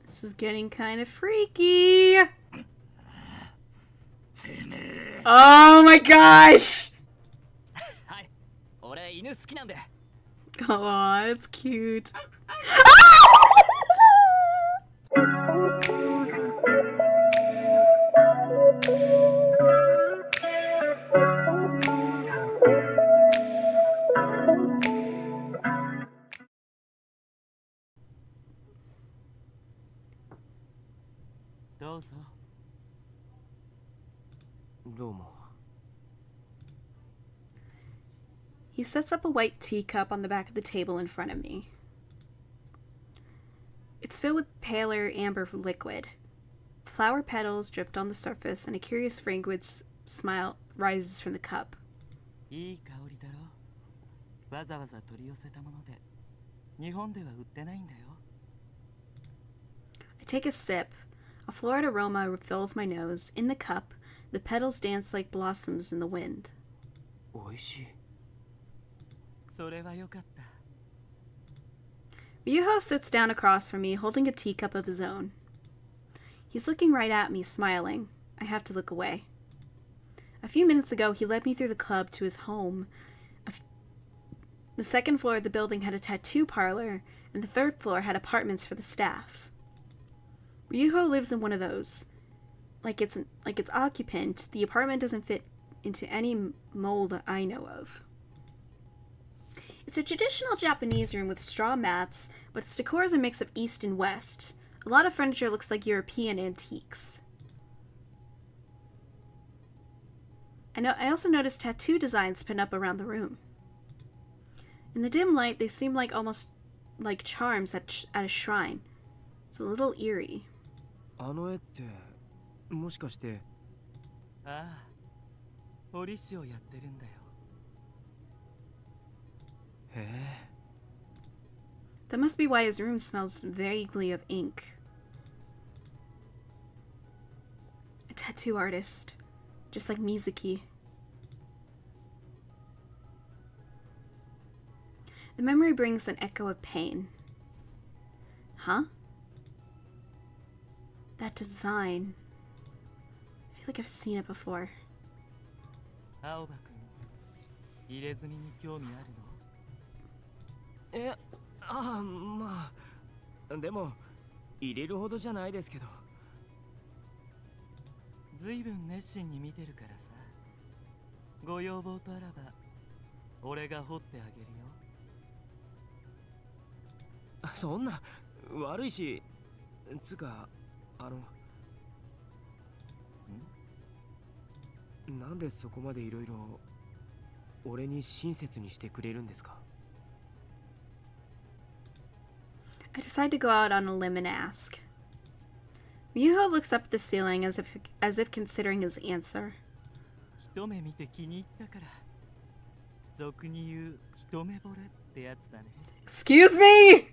This is getting kind of freaky. Oh my gosh! Oh, it's cute. He sets up a white teacup on the back of the table in front of me. It's filled with paler amber liquid. Flower petals dripped on the surface, and a curious fragrance smile rises from the cup. I take a sip. A floral aroma fills my nose. In the cup, the petals dance like blossoms in the wind. Ryuho sits down across from me, holding a teacup of his own. He's looking right at me, smiling. I have to look away. A few minutes ago, he led me through the club to his home. The second floor of the building had a tattoo parlor, and the third floor had apartments for the staff. Ryuho lives in one of those. Like its occupant, the apartment doesn't fit into any mold I know of. It's a traditional Japanese room with straw mats, but its decor is a mix of East and West. A lot of furniture looks like European antiques. I also noticed tattoo designs pinned up around the room. In the dim light, they seem like almost like charms at a shrine. It's a little eerie. That must be why his room smells vaguely of ink. A tattoo artist, just like Mizuki. The memory brings an echo of pain. Huh? That design. I feel like I've seen it before. Aoba-kun, 入れ墨に興味あるの？まあ、でも入れるほどじゃないですけど。ずいぶん熱心に見てるからさ。ご要望とあらば、俺が彫ってあげるよ。そんな悪いし、つかなんでそこまでいろいろ俺に親切にしてくれるんですか？ I decide to go out on a limb and ask. Ryuho looks up at the ceiling as if considering his answer. 一目見て気に入ったから。俗に言う一目惚れってやつだね。Excuse me!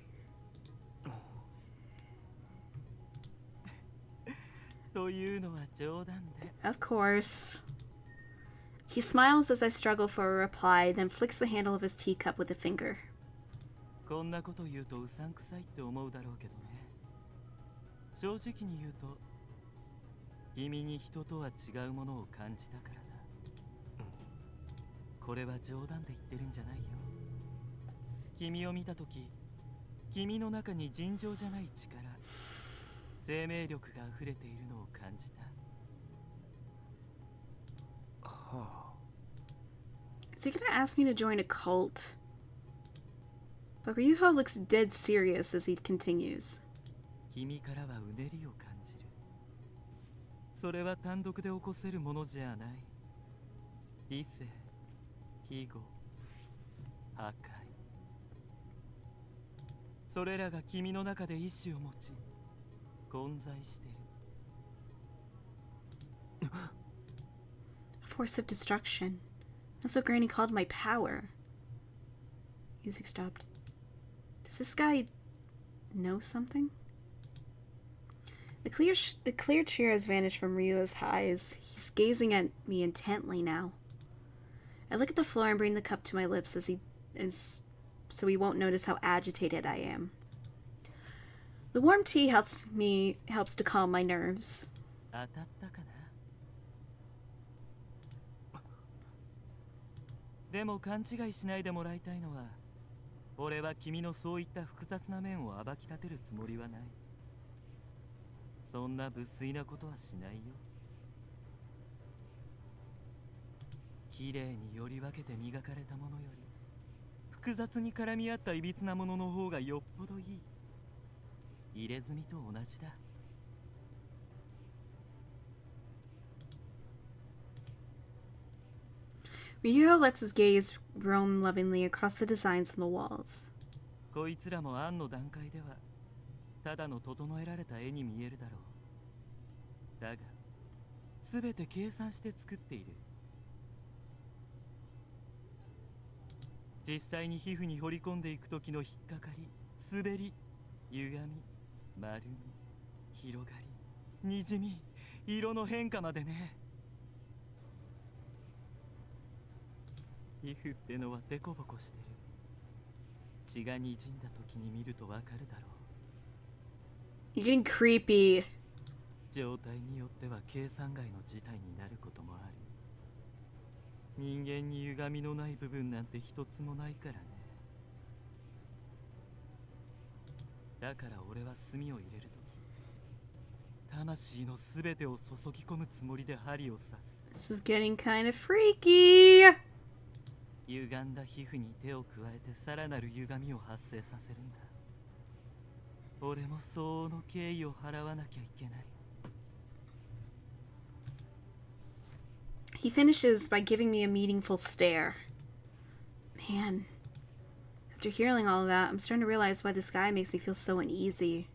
というのは冗談で。Of course. He smiles as I struggle for a reply, then flicks the handle of his teacup with a finger. こんなこと言うとうさんくさいって思うだろうけどね。正直に言うと、君に人とは違うものを感じたからだ。これは冗談で言ってるんじゃないよ。君を見たとき、君の中に尋常じゃない力、生命力が溢れているのを感じた。はあ。Is he gonna ask me to join a cult? But Ryuho looks dead serious as he continues. 君からはうねりを感じる。それは単独で起こせるものじゃない。理性、非語、破壊。それらが君の中で意志を持ち、混在してる。A force of destruction. That's what Granny called my power. Music stopped. Does this guy know something? The clear cheer has vanished from Ryu's eyes. He's gazing at me intently now. I look at the floor and bring the cup to my lips so he won't notice how agitated I am. The warm tea helps to calm my nerves. 当たったかな。でも勘違いしないでもらいたいのは、俺は君のそういった複雑な面を暴き立てるつもりはない。そんな無粋なことはしないよ。きれいにより分けて磨かれたものより、複雑に絡み合ったいびつなものの方がよっぽどいい。入れ墨と同じだ。Ryuho lets his gaze roam lovingly across the designs on the walls. こいつらも案の段階ではただの整えられた絵に見えるだろう。だが全て計算して作っている。実際に皮膚に掘り込んでいく時の引っかかり、滑り、歪み、丸み、広がり、にじみ、色の変化までね。皮膚ってのはデコボコしてる。血がにじんだ時に見るとわかるだろう。 You're getting creepy. 状態によっては計算外の事態になることもある。人間に歪みのない部分なんて一つもないからね。だから俺は墨を入れるとき、魂のすべてを注ぎ込むつもりで針を刺す。 This is getting kind of freaky. 歪んだ皮膚に手を加えてさらなる歪みを発生させるんだ。俺も相応の敬意を払わなきゃいけない。He finishes by giving me a meaningful stare. Man, after hearing all of that, I'm starting to realize why this guy makes me feel so uneasy.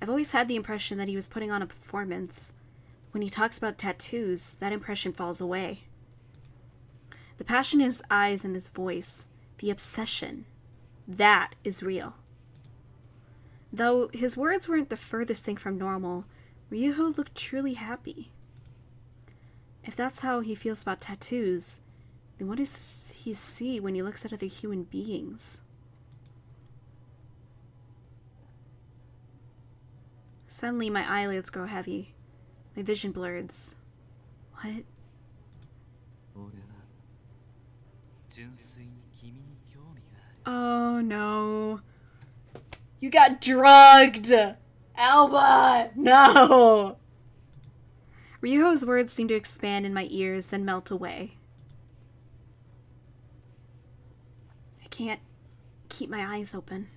I've always had the impression that he was putting on a performance. When he talks about tattoos, that impression falls away. The passion in his eyes and his voice, the obsession, that is real. Though his words weren't the furthest thing from normal, Ryuho looked truly happy. If that's how he feels about tattoos, then what does he see when he looks at other human beings? Suddenly, my eyelids grow heavy. My vision blurs. What? Oh no. You got drugged! Aoba! No! Ryuho's words seem to expand in my ears, then melt away. I can't keep my eyes open.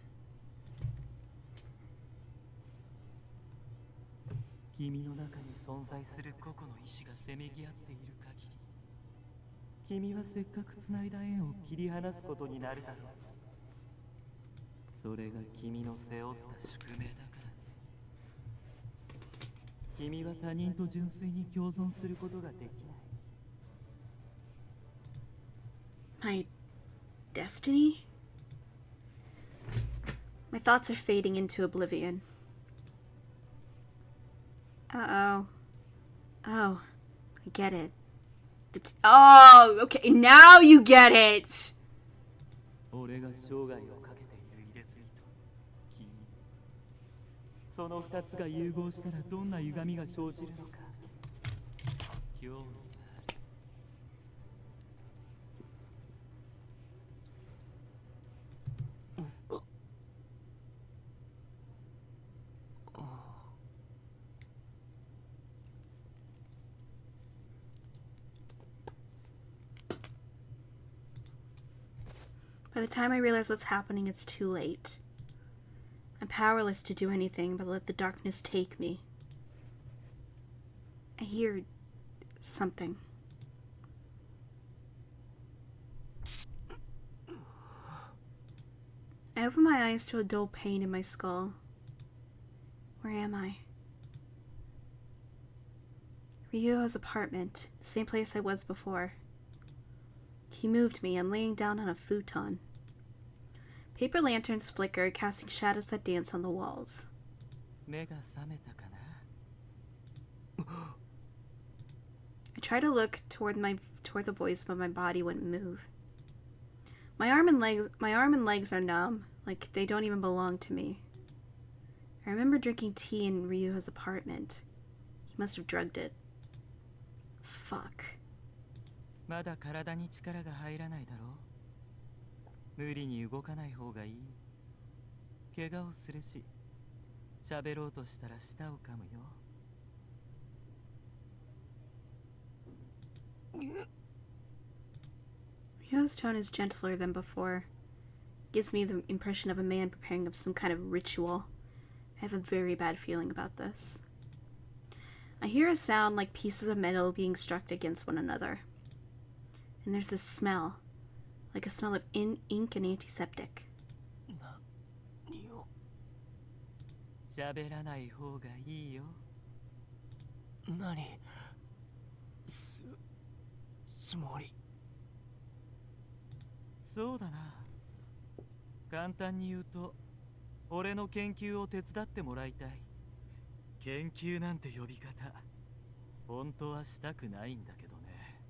君の中に存在する個々の意志がせめぎ合っている限り、君はせっかくつないだ縁を切り離すことになるだろう。それが君の背負った宿命だからね。君は他人と純粋に共存することができない。 My destiny? My thoughts are fading into oblivion. Uh-oh. Oh, I get it. Oh, okay, now you get it! 俺が生涯をかけている入れ墨と君、その二つが融合したらどんな歪みが生じるのか興味がある。By the time I realize what's happening, it's too late. I'm powerless to do anything but let the darkness take me. I hear something. I open my eyes to a dull pain in my skull. Where am I? Ryuho's apartment, the same place I was before. He moved me. I'm laying down on a futon. Paper lanterns flicker, casting shadows that dance on the walls. 目が覚めたかな？ I I try to look toward the voice, but my body wouldn't move. My arm and legs are numb, like they don't even belong to me. I remember drinking tea in Ryuha's apartment. He must have drugged it. Fuck. まだ体に力が入らないだろう。無理に動かない方がいい。怪我をするし、喋ろうとしたら舌を噛むよ。Ryuha's tone is gentler than before. Gives me the impression of a man preparing of some kind of ritual. I have a very bad feeling about this. I hear a sound like pieces of metal being struck against one another. And there's this smell, like a smell of ink and antiseptic. 喋らない方がいいよ。何？つもり。そうだな。簡単に言うと、俺の研究を手伝ってもらいたい。研究なんて呼び方、本当はしたくないんだけどね。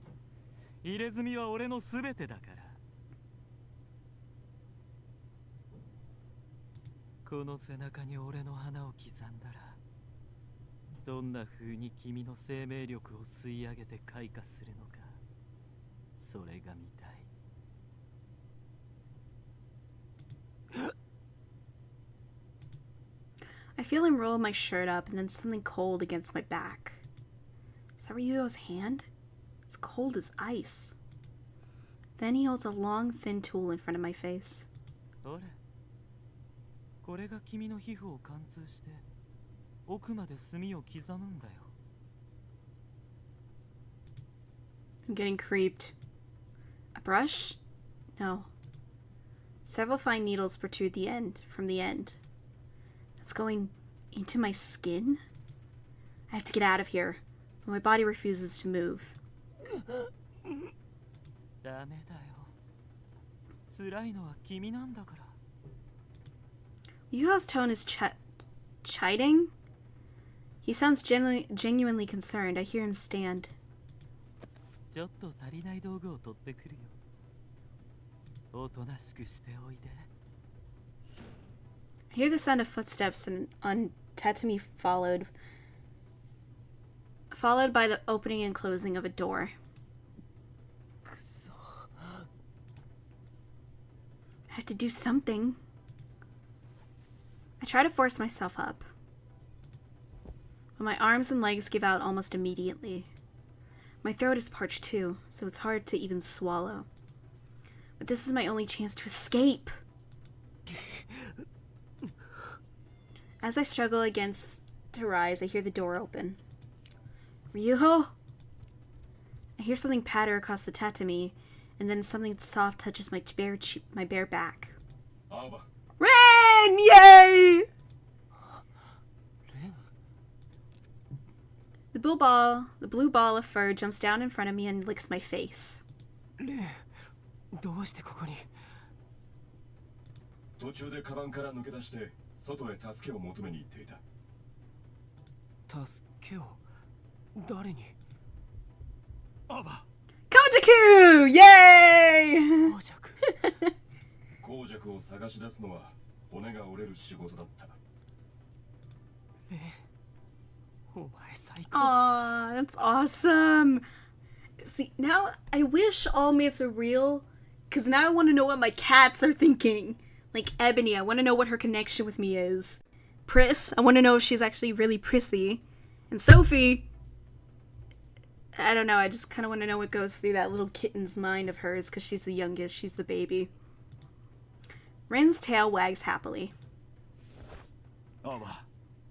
入れ墨は俺のすべてだから。この背中に俺の花を刻んだら、どんな風に君の生命力を吸い上げて開花するのか、それが見たい。I feel him roll my shirt up and then something cold against my back. Is that Ryuho's hand? It's cold as ice. Then he holds a long, thin tool in front of my face. ほら、これが君の皮膚を貫通して奥まで墨を刻むんだよ。I'm getting creeped. A brush? No. Several fine needles protrude from the end. That's going into my skin? I have to get out of here, but my body refuses to move. ダメだよ。辛いのは君なんだから。Yuho's tone is chiding? He sounds genuinely concerned. I hear him stand. ちょっと足りない道具を取ってくるよ。おとなしくしておいで。I hear the sound of footsteps on tatami followed by the opening and closing of a door. I have to do something. I try to force myself up, but my arms and legs give out almost immediately. My throat is parched too, so it's hard to even swallow. But this is my only chance to escape. As I struggle to rise, I hear the door open. Ryuho? I hear something patter across the tatami, and then something soft touches my bare back. Aoba. Ren! Yay! Ren? The blue ball of fur jumps down in front of me and licks my face. Ren, どうしてここに？途中でカバンから抜け出して外へ助けを求めに行っていた。助けを誰に？アバ。Koujaku! Yay! 公爵。公爵を探し出すのは骨が折れる仕事だった。お前最高。Aw, that's awesome. See, now I wish all myths are real, because now I want to know what my cats are thinking. Like Ebony, I want to know what her connection with me is. Priss, I want to know if she's actually really prissy. And Sophie, I don't know, I just kind of want to know what goes through that little kitten's mind of hers, because she's the youngest, she's the baby. Ren's tail wags happily. Aoba,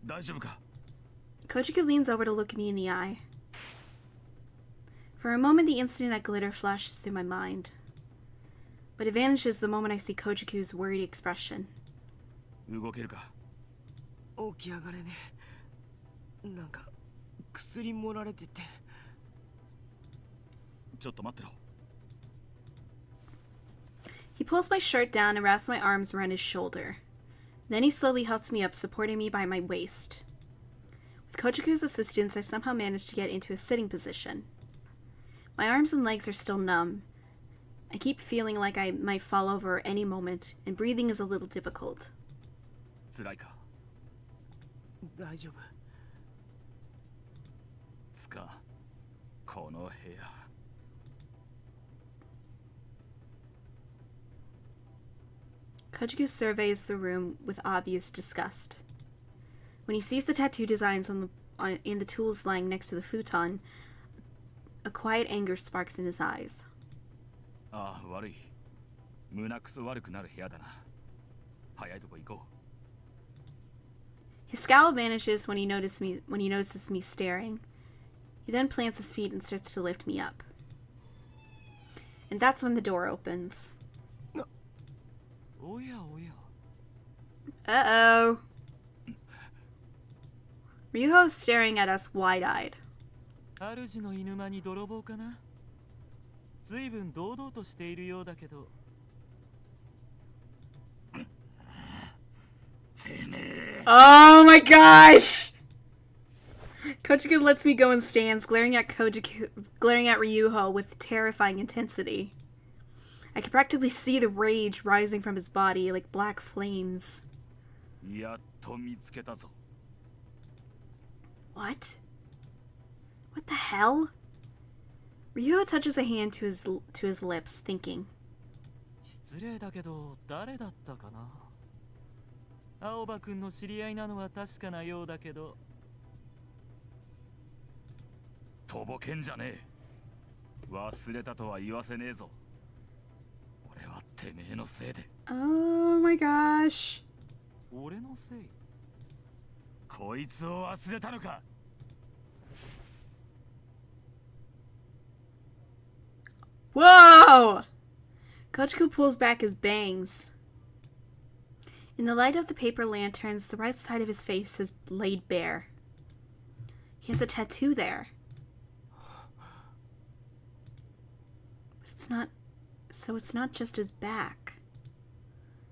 大丈夫か? Koujaku leans over to look me in the eye. For a moment, the incident at Glitter flashes through my mind. But it vanishes the moment I see Kojaku's worried expression. 動けるか? 起き上がれね。なんか薬盛られてて。ちょっと待ってろ。He pulls my shirt down and wraps my arms around his shoulder. Then he slowly helps me up, supporting me by my waist. With Kojaku's assistance, I somehow manage to get into a sitting position. My arms and legs are still numb. I keep feeling like I might fall over any moment, and breathing is a little difficult. 辛いか大丈夫つかこの部屋 Koujaku surveys the room with obvious disgust. When he sees the tattoo designs in the tools lying next to the futon, a quiet anger sparks in his eyes. ああ悪い胸くそ悪くなる部屋だな早いとこ行こう His scowl vanishes when he notices me staring. He then plants his feet and starts to lift me up. And that's when the door opens. おやおや Uh-oh. Ryuho's staring at us wide-eyed. 主の犬間に泥棒かなずいぶん堂々としているようだけど Oh my gosh! Koujaku lets me go and stands, glaring at Ryuho with terrifying intensity. I can practically see the rage rising from his body like black flames. やっと見つけたぞ What? What the hell? Ryuho touches a hand to his lips, thinking. 失礼だけど誰だったかな青葉くんの知り合いなのは確かなようだけどとぼけんじゃねえ忘れたとは言わせねえぞ俺はてめえのせいで Oh my gosh. 俺のせいこいつを忘れたのか Whoa! Koujaku pulls back his bangs. In the light of the paper lanterns, the right side of his face is laid bare. He has a tattoo there. But it's not just his back.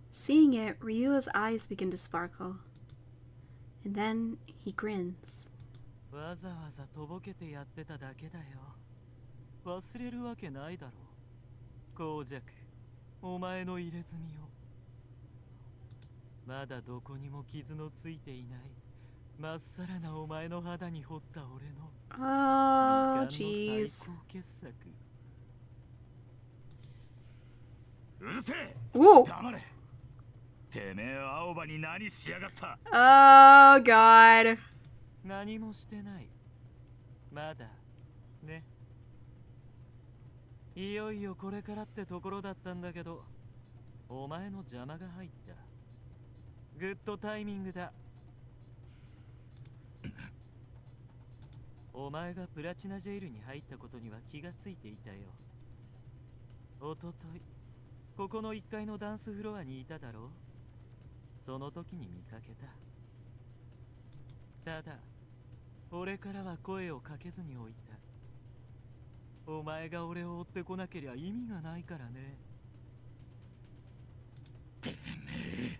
Seeing it, Ryuo's eyes begin to sparkle. And then he grins. わざわざとぼけてやってただけだよ忘れるわけないだろう公爵お前の入れ墨をまだどこにも傷のついていないまっさらなお前の肌に彫った俺の Oh, 最 jeez. 高傑作うるせえ Whoa! 黙れてめえは青葉に何しやがった Oh, God. 何もしてないまだねいよいよこれからってところだったんだけどお前の邪魔が入ったグッドタイミングだお前がプラチナジェイルに入ったことには気がついていたよおとといここの1階のダンスフロアにいただろうその時に見かけたただ俺からは声をかけずにおいたお前が俺を追ってこなけりゃ意味がないからねてめえ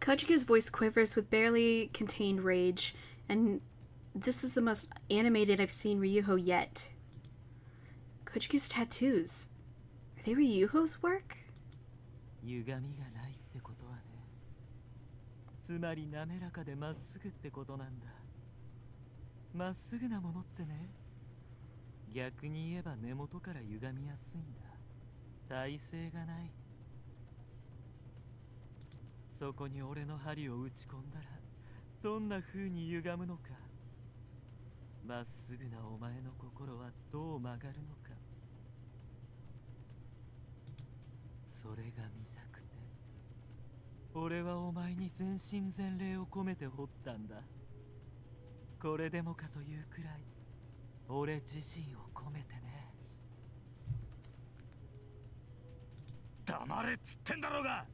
Koujaku's voice quivers with barely contained rage, and this is the most animated I've seen Ryuho yet. Koujaku's tattoos. Are they Ryuho's work? 歪みがないってことはねつまり滑らかでまっすぐってことなんだまっすぐなものってね逆に言えば根元から歪みやすいんだ体勢がないそこに俺の針を打ち込んだらどんな風に歪むのかまっすぐなお前の心はどう曲がるのかそれが見たくて俺はお前に全身全霊を込めて彫ったんだこれでもかというくらい俺自身を込めてね黙れっつってんだろうが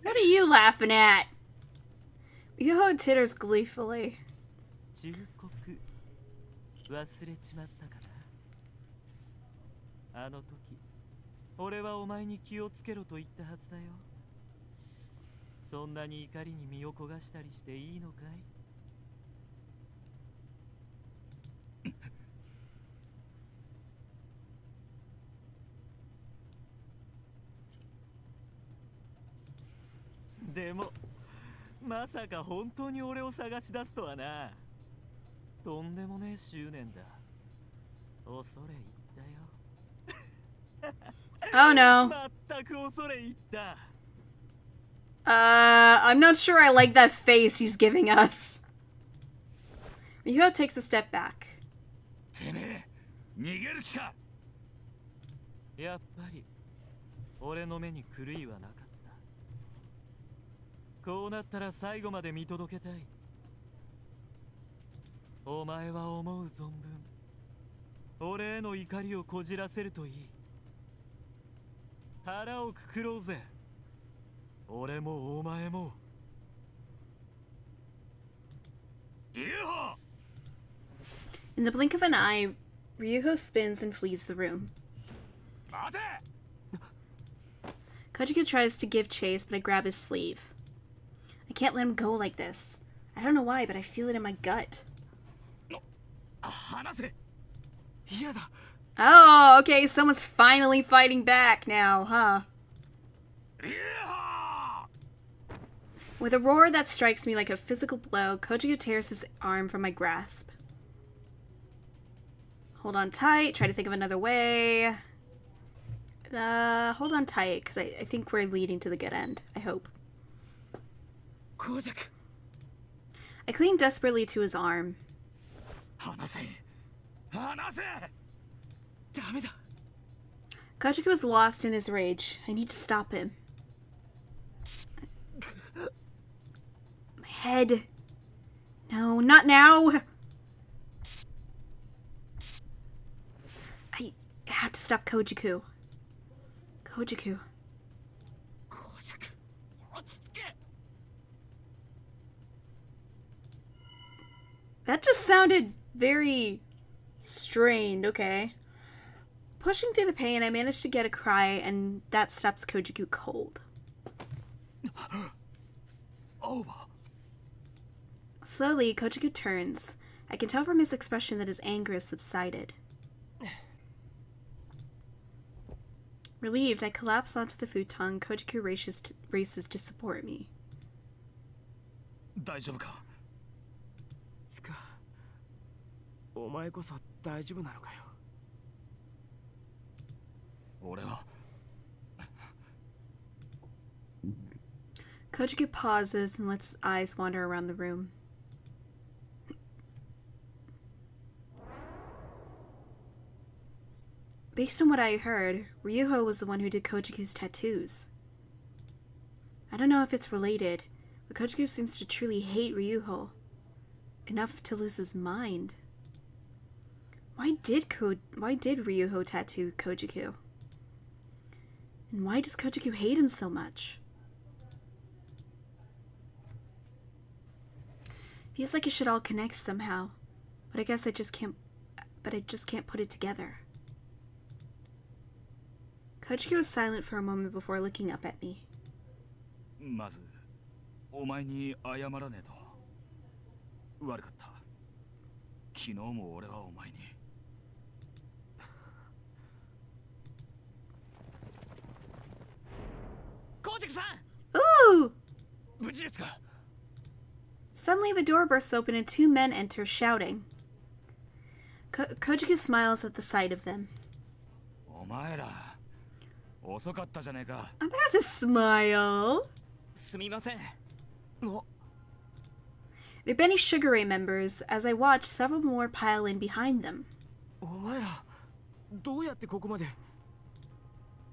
What are you laughing at? Ryuho titters gleefully. 忠告忘れちまったかなあの時俺はお前に気をつけろと言ったはずだよそんなに怒りに身を焦がしたりしていいのかい？でもまさか本当に俺を探し出すとはな。とんでもねえ執念だ。恐れ入ったよ。Oh no. 全く恐れ入った。I'm not sure I like that face he's giving us. Ryuho takes a step back. てめえ、逃げる気か。やっぱり俺の目に狂いはなかった。こうなったら最後まで見届けたい。お前は思う存分俺への怒りをこじらせるといい。腹をくくろうぜ。俺もお前も。Ryuho! In the blink of an eye, Ryuho spins and flees the room. 待て! Koujaku tries to give chase, but I grab his sleeve. I can't let him go like this. I don't know why, but I feel it in my gut. 離せ。嫌だ。Oh, okay, someone's finally fighting back now, huh? With a roar that strikes me like a physical blow, Koujaku tears his arm from my grasp. Hold on tight, try to think of another way. Hold on tight, because I think we're leading to the good end. I hope. Koujaku. I cling desperately to his arm. 離せ。離せ。ダメだ。Koujaku is lost in his rage. I need to stop him. My head. No, not now. I have to stop Koujaku. Koujaku. Koujaku, 落ち着け。 That just sounded very strained, okay. Pushing through the pain, I managed to get a cry, and that stops Koujaku cold. Aoba. Slowly, Koujaku turns. I can tell from his expression that his anger has subsided. Relieved, I collapse onto the futon. Koujaku races to support me. 大丈夫か。つか、お前こそ大丈夫なのかよ。俺は。Koujaku pauses and lets his eyes wander around the room. Based on what I heard, Ryuho was the one who did Kojaku's tattoos. I don't know if it's related, but Koujaku seems to truly hate Ryuho. Enough to lose his mind. Why did Ryuho tattoo Koujaku? And why does Koujaku hate him so much? Feels like it should all connect somehow, but I guess I just can't put it together. Koujaku was silent for a moment before looking up at me. まず、お前に謝らねえと。悪かった。昨日も俺はお前に。Koujakuさん! Ooh! 無事ですか? Suddenly the door bursts open and two men enter, shouting. Koujaku smiles at the sight of them. お前ら、遅かったじゃねえか。There's a smile. すみません。They're Benny Sugar Ray members, as I watch several more pile in behind them. お前ら、どうやってここまで？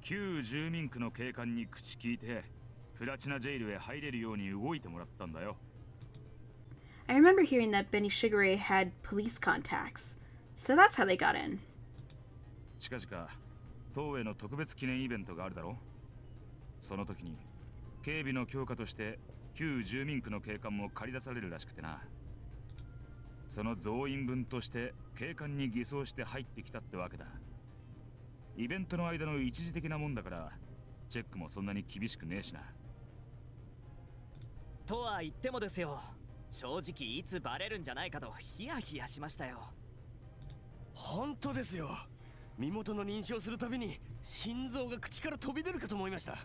旧住民区の警官に口聞いて、プラチナジェイルへ入れるように動いてもらったんだよ。I remember hearing that Benny Sugar Ray had police contacts, so that's how they got in. 近々、東映の特別記念イベントがあるだろう。その時に、警備の強化として旧住民区の警官も借り出されるらしくてな。その増員分として警官に偽装して入ってきたってわけだ。イベントの間の一時的なもんだから、チェックもそんなに厳しくねえしな。とは言ってもですよ。正直いつバレるんじゃないかとヒヤヒヤしましたよ。本当ですよ。身元の認証するたびに心臓が口から飛び出るかと思いました。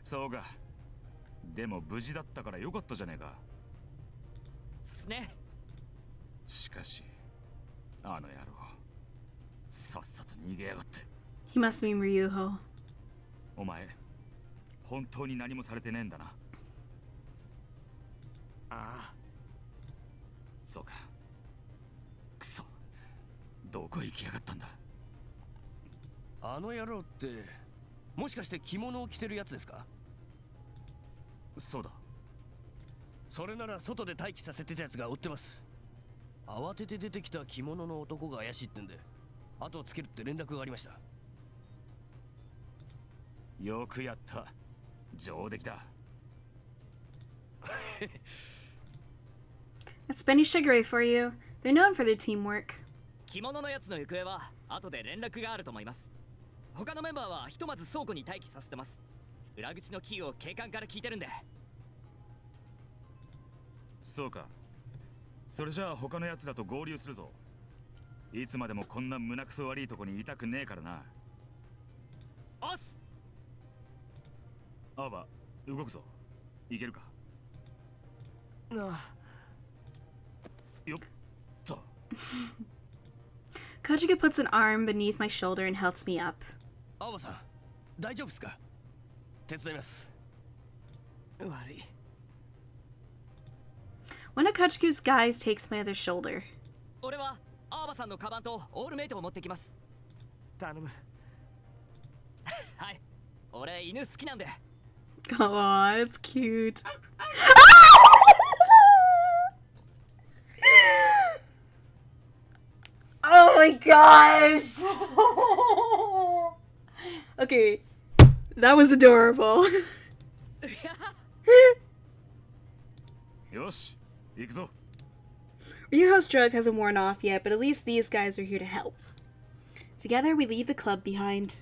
そうか。でも無事だったからよかったじゃねえか。すね。しかし、あの野郎、さっさと逃げやがって。He must mean Ryuho. お前、本当に何もされてねえんだな。ああ。そうか。くそ。どこへ行きやがったんだ。あの野郎って、もしかして着物を着てるやつですか？そうだ。それなら外で待機させてたやつが追ってます。慌てて出てきた着物の男が怪しいってんで、後をつけるって連絡がありました。よくやった。上出来だ。That's Benny Shigure for you. They're known for their teamwork. 着物のやつの行方は後で連絡があると思います。他のメンバーはひとまず倉庫に待機させてます。裏口のキーを警官から聞いてるんで。そうか。それじゃあ他のやつらと合流するぞ。いつまでもこんな胸くそ悪いとこにいたくねえからな。おっす。アーバ、動くぞ。いけるか。ああ。よっと。Koujaku puts an arm beneath my shoulder and helps me up. 青葉さん、大丈夫ですか？手伝います。悪い。One of Koujaku's guys takes my other shoulder. 俺はアーバさんのカバンとオールメイトを持ってきます。頼む。はい。俺犬好きなんで。Aw, that's cute. Oh my gosh! Okay, that was adorable. よし、行くぞ。Ryuho's drug hasn't worn off yet, but at least these guys are here to help. Together, we leave the club behind.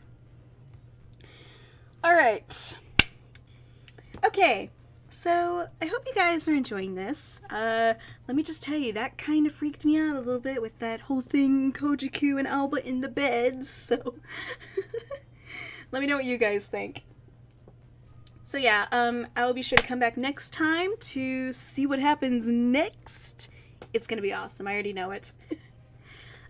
Alright. Okay, so I hope you guys are enjoying this. Let me just tell you, that kind of freaked me out a little bit with that whole thing, Koujaku and Aoba in the bed, so... Let me know what you guys think. So yeah, I will be sure to come back next time to see what happens next. It's gonna be awesome, I already know it.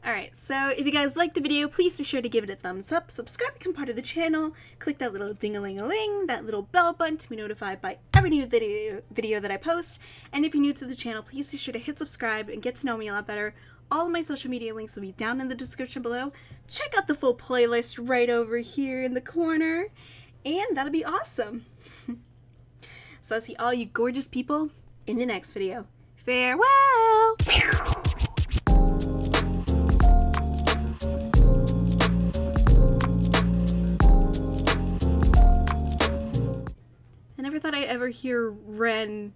Alright, so if you guys liked the video, please be sure to give it a thumbs up, subscribe, become part of the channel, click that little ding-a-ling-a-ling, that little bell button to be notified by every new video that I post, and if you're new to the channel, please be sure to hit subscribe and get to know me a lot better. All of my social media links will be down in the description below. Check out the full playlist right over here in the corner, and that'll be awesome. So I'll see all you gorgeous people in the next video. Farewell! I never thought I'd ever hear Ren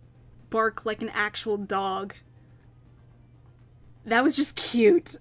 bark like an actual dog. That was just cute.